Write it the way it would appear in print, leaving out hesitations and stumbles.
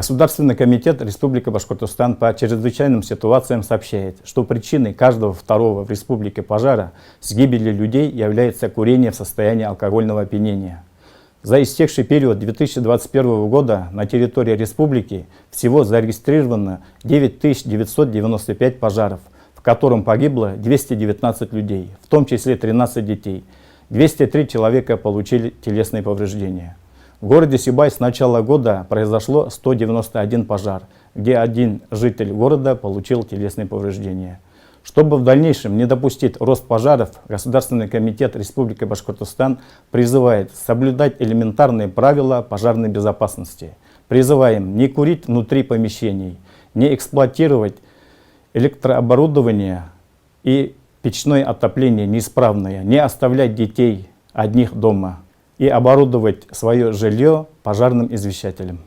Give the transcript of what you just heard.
Государственный комитет Республики Башкортостан по чрезвычайным ситуациям сообщает, что причиной каждого второго в республике пожара с гибелью людей является курение в состоянии алкогольного опьянения. За истекший период 2021 года на территории республики всего зарегистрировано 9995 пожаров, в котором погибло 219 людей, в том числе 13 детей. 203 человека получили телесные повреждения. В городе Сибай с начала года произошло 191 пожар, где один житель города получил телесные повреждения. Чтобы в дальнейшем не допустить рост пожаров, Государственный комитет Республики Башкортостан призывает соблюдать элементарные правила пожарной безопасности. Призываем не курить внутри помещений, не эксплуатировать электрооборудование и печное отопление неисправное, не оставлять детей одних дома и оборудовать свое жилье пожарным извещателем.